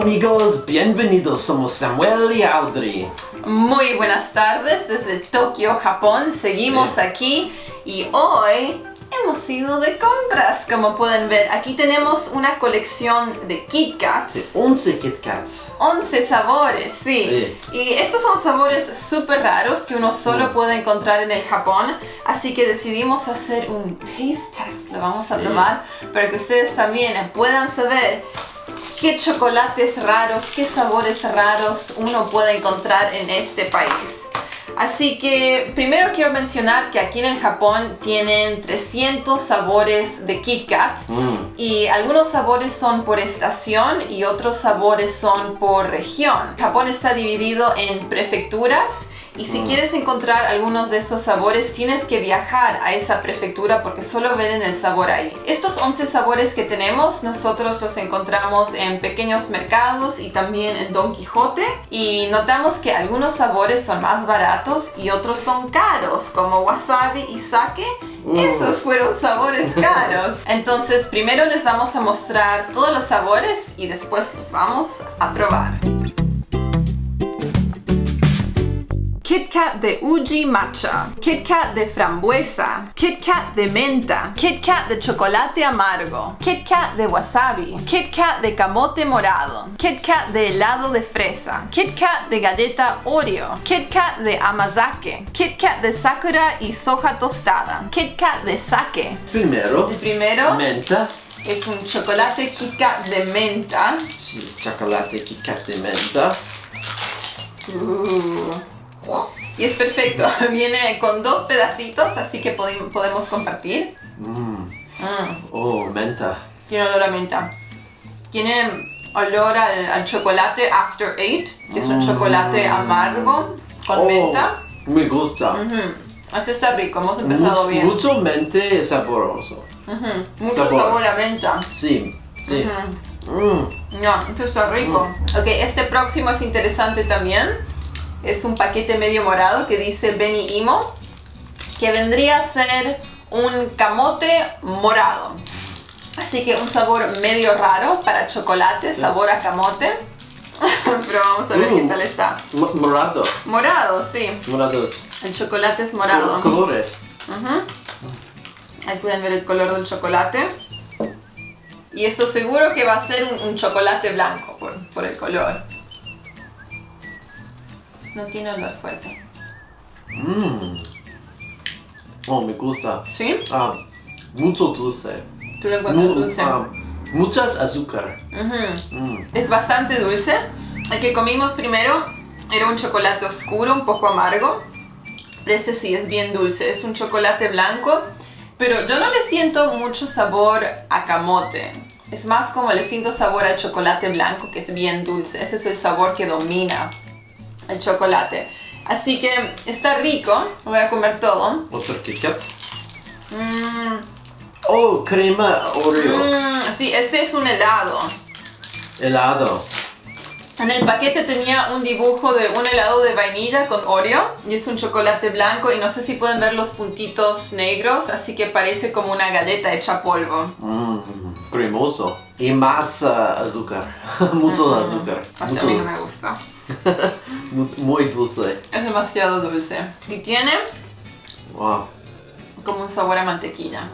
amigos, bienvenidos, somos Samuel y Audrey. Muy buenas tardes desde Tokio, Japón. Seguimos aquí y hoy hemos ido de compras. Como pueden ver, aquí tenemos una colección de Kit Kats. Sí, 11 Kit Kats. 11 sabores, sí. Y estos son sabores súper raros que uno solo puede encontrar en el Japón. Así que decidimos hacer un taste test. Lo vamos a probar para que ustedes también puedan saber qué chocolates raros, qué sabores raros uno puede encontrar en este país. Así que primero quiero mencionar que aquí en el Japón tienen 300 sabores de Kit Kat y algunos sabores son por estación y otros sabores son por región. Japón está dividido en prefecturas y si quieres encontrar algunos de esos sabores tienes que viajar a esa prefectura porque solo venden el sabor ahí. Estos 11 sabores que tenemos nosotros los encontramos en pequeños mercados y también en Don Quijote y notamos que algunos sabores son más baratos y otros son caros como wasabi y sake. Esos fueron sabores caros. Entonces primero les vamos a mostrar todos los sabores y después los vamos a probar. Kit Kat de Uji Matcha, Kit Kat de frambuesa, Kit Kat de menta, Kit Kat de chocolate amargo, Kit Kat de wasabi, Kit Kat de camote morado, Kit Kat de helado de fresa, Kit Kat de galleta Oreo, Kit Kat de amazake, Kit Kat de sakura y soja tostada, Kit Kat de sake. El primero, menta. Es un chocolate Kit Kat de menta. Sí, chocolate Kit Kat de menta. Y es perfecto, viene con 2 pedacitos, así que podemos compartir. Oh, menta. Tiene olor a menta. Tiene olor al chocolate After Eight, que es un chocolate amargo con menta. Me gusta. Este está rico, hemos empezado bien. Mucho mente saboroso. Mucho sabor a menta. Sí. No, esto está rico. Ok, este próximo es interesante también. Es un paquete medio morado que dice Beni Imo, que vendría a ser un camote morado. Así que un sabor medio raro para chocolate, sabor a camote. Pero vamos a ver qué tal está. Morado. Morado, sí. Morado. El chocolate es morado. Colores. Ahí pueden ver el color del chocolate. Y esto seguro que va a ser un chocolate blanco por el color. No tiene olor fuerte. Oh, me gusta. ¿Sí? Mucho dulce. ¿Tú lo encuentras dulce? Muchas azúcar. Es bastante dulce. El que comimos primero era un chocolate oscuro, un poco amargo. Pero este sí es bien dulce. Es un chocolate blanco. Pero yo no le siento mucho sabor a camote. Es más como le siento sabor al chocolate blanco, que es bien dulce. Ese es el sabor que domina el chocolate. Así que está rico. Voy a comer todo. Otro Kit Kat. Oh, crema Oreo. Sí, este es un helado. Helado. En el paquete tenía un dibujo de un helado de vainilla con Oreo. Y es un chocolate blanco. Y no sé si pueden ver los puntitos negros. Así que parece como una galleta hecha polvo. Cremoso. Y más azúcar. Mucho azúcar. A mí no me gusta. Muy dulce. Es demasiado dulce. Y tiene como un sabor a mantequilla.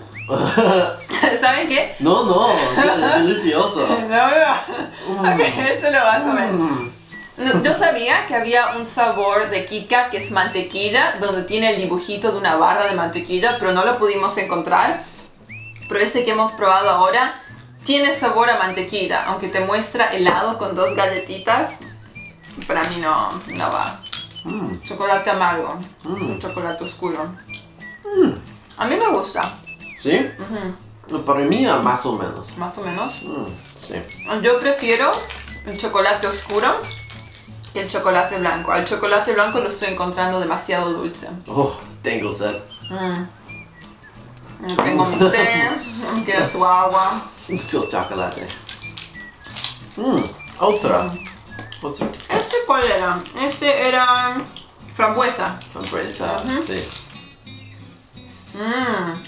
¿Saben qué? No, es delicioso. Ok, eso lo va a comer. Yo sabía que había un sabor de Kit Kat que es mantequilla, donde tiene el dibujito de una barra de mantequilla, pero no lo pudimos encontrar. Pero este que hemos probado ahora tiene sabor a mantequilla, aunque te muestra helado con 2 galletitas. Para mí no va. Chocolate amargo, un chocolate oscuro. A mí me gusta. ¿Sí? Para mí más o menos. Más o menos. Sí. Yo prefiero el chocolate oscuro que el chocolate blanco. Al chocolate blanco lo estoy encontrando demasiado dulce. Oh, tengo sed. Tengo mi té, quiero su agua. Mucho chocolate. Otra. ¿Este cuál era? Este era frambuesa. Frambuesa, sí.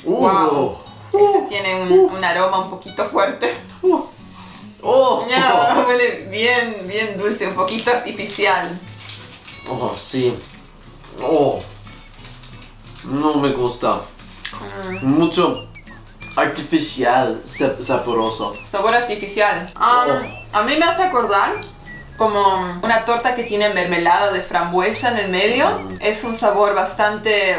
Wow. Este tiene un aroma un poquito fuerte. Oh, Oh, Ya, huele bien, bien dulce, un poquito artificial. oh, sí. Oh, no me gusta. Mucho artificial, saboroso. Sabor artificial. A mí me hace acordar como una torta que tiene mermelada de frambuesa en el medio. Es un sabor bastante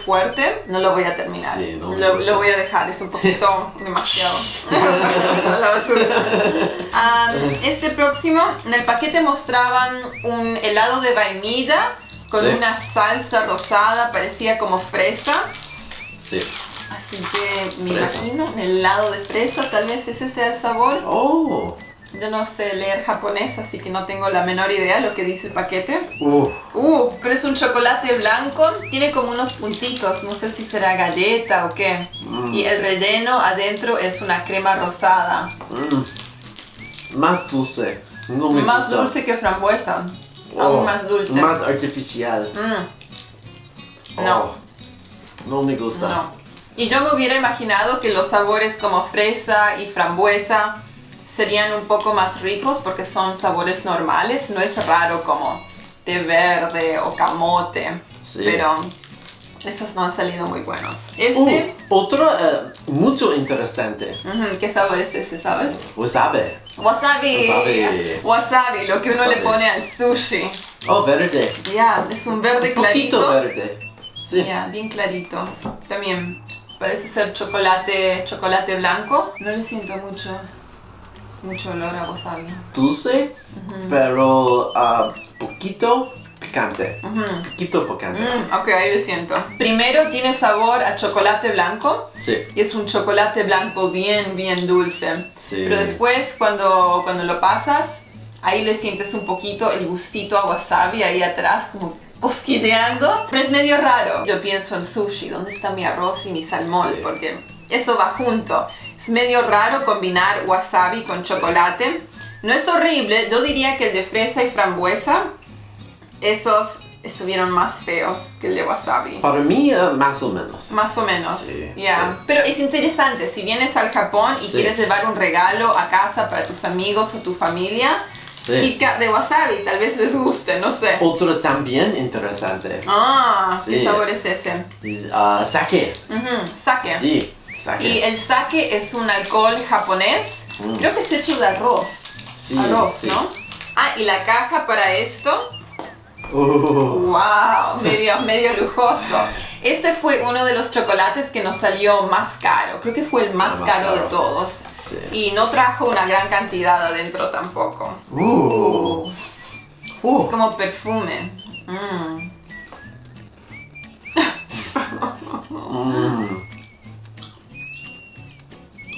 fuerte. No lo voy a terminar. Sí, no, lo voy a dejar, es un poquito demasiado. A la basura. Este próximo, en el paquete mostraban un helado de vainilla con Sí. una salsa rosada, parecía como fresa. Sí. Así que me Fresa. imagino un helado de fresa, tal vez ese sea el sabor. Oh. Yo no sé leer japonés, así que no tengo la menor idea de lo que dice el paquete. Pero es un chocolate blanco, tiene como unos puntitos, no sé si será galleta o qué. Y el relleno adentro es una crema rosada. Más dulce. No me Más gusta. dulce que frambuesa. Oh, Aún más dulce. Más artificial. No. Oh, no me gusta. No. Y yo me hubiera imaginado que los sabores como fresa y frambuesa serían un poco más ricos porque son sabores normales. No es raro como té verde o camote. Sí. Pero esos no han salido muy buenos. Este, Otro mucho interesante. ¿qué sabor es ese, sabes? Wasabi. Wasabi. Wasabi. Wasabi, lo que uno le Wasabi. pone al sushi. Oh, verde. Ya, es un verde Un poquito clarito. verde. Sí. Ya, bien clarito. También parece ser chocolate blanco. No le siento mucho olor a wasabi. Dulce, pero poquito picante. Poquito picante. Ok, ahí lo siento. Primero tiene sabor a chocolate blanco. Sí. Y es un chocolate blanco bien, bien dulce. Sí. Pero después, cuando lo pasas, ahí le sientes un poquito el gustito a wasabi ahí atrás, como cosquilleando. Pero es medio raro. Yo pienso en sushi, ¿dónde está mi arroz y mi salmón? Sí. Porque eso va junto. Es medio raro combinar wasabi con chocolate. No es horrible, yo diría que el de fresa y frambuesa, esos estuvieron más feos que el de wasabi. Para mí, más o menos. Más o menos, Sí, ya. sí. Pero es interesante, si vienes al Japón y Sí. quieres llevar un regalo a casa para tus amigos o tu familia, Sí. pica de wasabi, tal vez les guste, no sé. Otro también interesante. ¿Qué Sí. sabor es ese? Sake. Sake. Sí, sake. Y el sake es un alcohol japonés, creo que es hecho de arroz. Sí, Arroz, sí. ¿no? Y la caja para esto, Uh, wow, medio lujoso. Este fue uno de los chocolates que nos salió más caro. Creo que fue el más Más caro de caro. todos. Sí. Y no trajo una gran cantidad adentro tampoco. Como perfume.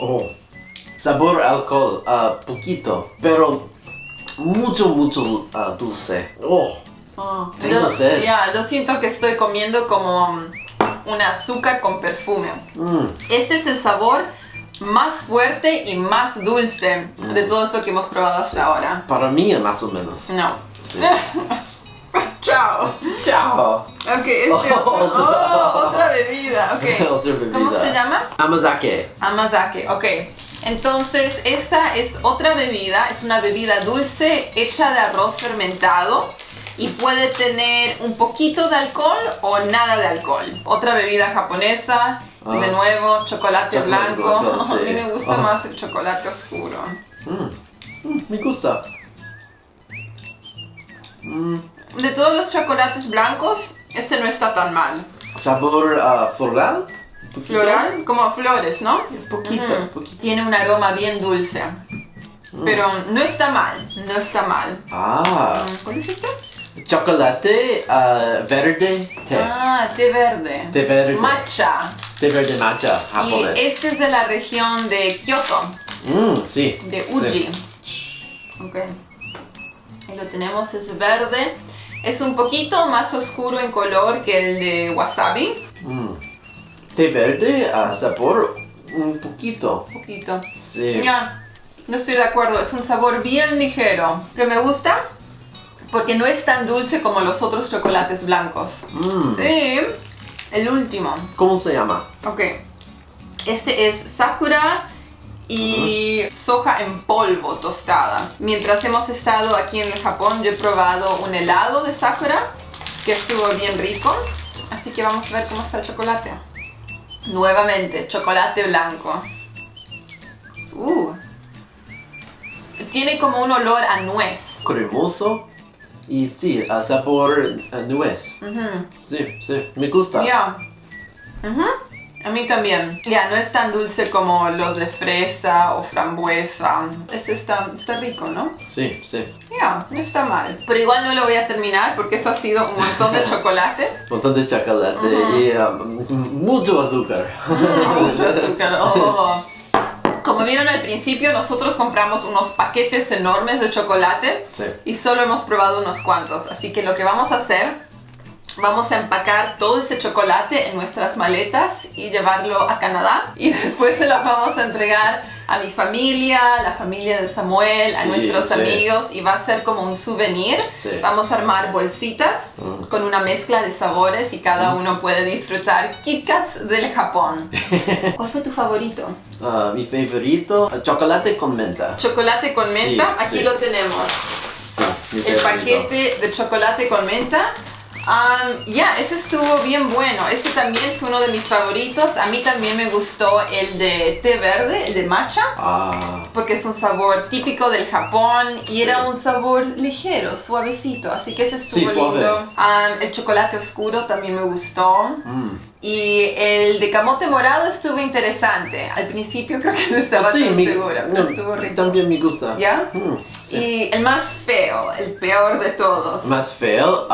Oh, sabor alcohol, poquito, pero mucho dulce. Oh, tengo sed. Yo siento que estoy comiendo como un azúcar con perfume. Este es el sabor más fuerte y más dulce de todo esto que hemos probado hasta ahora. Para mí, más o menos. No. Sí. Chao. Chao. Ok, otra bebida. Okay. Otra bebida. ¿Cómo se llama? Amazake. Amazake, ok. Entonces, esta es otra bebida, es una bebida dulce hecha de arroz fermentado y puede tener un poquito de alcohol o nada de alcohol. Otra bebida japonesa, de nuevo, chocolate blanco. blanco, A mí sí. me gusta más el chocolate oscuro. Me gusta. De todos los chocolates blancos, este no está tan mal. Sabor floral. Poquito. Floral, como flores, ¿no? Poquito. Tiene un aroma bien dulce. Pero no está mal, no está mal. ¿Cuál es este? Chocolate verde té. Té verde. Té verde. Matcha. Té verde matcha japonés. Y este es de la región de Kyoto, Sí. de Uji. Ok. Ahí lo tenemos, es verde. Es un poquito más oscuro en color que el de wasabi. Té verde, sabor un poquito. Un poquito. Sí. Ya, no estoy de acuerdo. Es un sabor bien ligero. Pero me gusta porque no es tan dulce como los otros chocolates blancos. Y el último. ¿Cómo se llama? Ok. Este es Sakura y soja en polvo tostada. Mientras hemos estado aquí en el Japón, yo he probado un helado de Sakura que estuvo bien rico. Así que vamos a ver cómo está el chocolate. Nuevamente, chocolate blanco. Tiene como un olor a nuez. Cremoso y sí, a sabor a nuez. Sí, me gusta. Ya. A mí también. Ya, no es tan dulce como los de fresa o frambuesa. Este está rico, ¿no? Sí. Ya, no está mal. Pero igual no lo voy a terminar porque eso ha sido un montón de chocolate. Un montón de chocolate y mucho azúcar. Mucho azúcar. Oh. Como vieron al principio, nosotros compramos unos paquetes enormes de chocolate y solo hemos probado unos cuantos. Así que lo que vamos a hacer, vamos a empacar todo ese chocolate en nuestras maletas y llevarlo a Canadá. Y después se lo vamos a entregar a mi familia, a la familia de Samuel, a nuestros amigos. Y va a ser como un souvenir. Vamos a armar bolsitas con una mezcla de sabores y cada uno puede disfrutar Kit Kats del Japón. ¿Cuál fue tu favorito? Mi favorito, chocolate con menta. Chocolate con menta, aquí lo tenemos. Sí, el paquete de chocolate con menta. Ese estuvo bien bueno. Ese también fue uno de mis favoritos. A mí también me gustó el de té verde, el de matcha. Porque es un sabor típico del Japón y era un sabor ligero, suavecito. Así que ese estuvo lindo. El chocolate oscuro también me gustó. Y el de camote morado estuvo interesante. Al principio creo que no estaba tan segura, pero estuvo rico. También me gusta. ¿Ya? Sí. Y el más feo, el peor de todos. Más feo,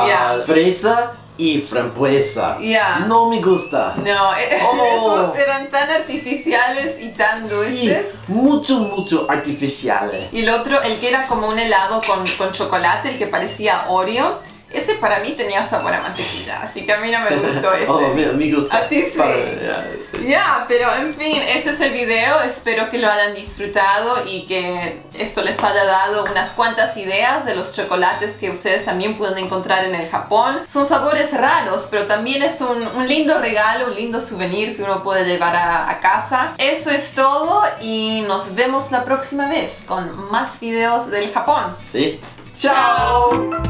fresa y frambuesa. No me gusta. No, eran tan artificiales y tan dulces. Sí, mucho artificiales. Y el otro, el que era como un helado con chocolate, el que parecía Oreo. Ese para mí tenía sabor a mantequilla, así que a mí no me gustó ese. Me gusta. A ti sí. Pero en fin, ese es el video. Espero que lo hayan disfrutado y que esto les haya dado unas cuantas ideas de los chocolates que ustedes también pueden encontrar en el Japón. Son sabores raros, pero también es un lindo regalo, un lindo souvenir que uno puede llevar a casa. Eso es todo y nos vemos la próxima vez con más videos del Japón. Sí. ¡Chao!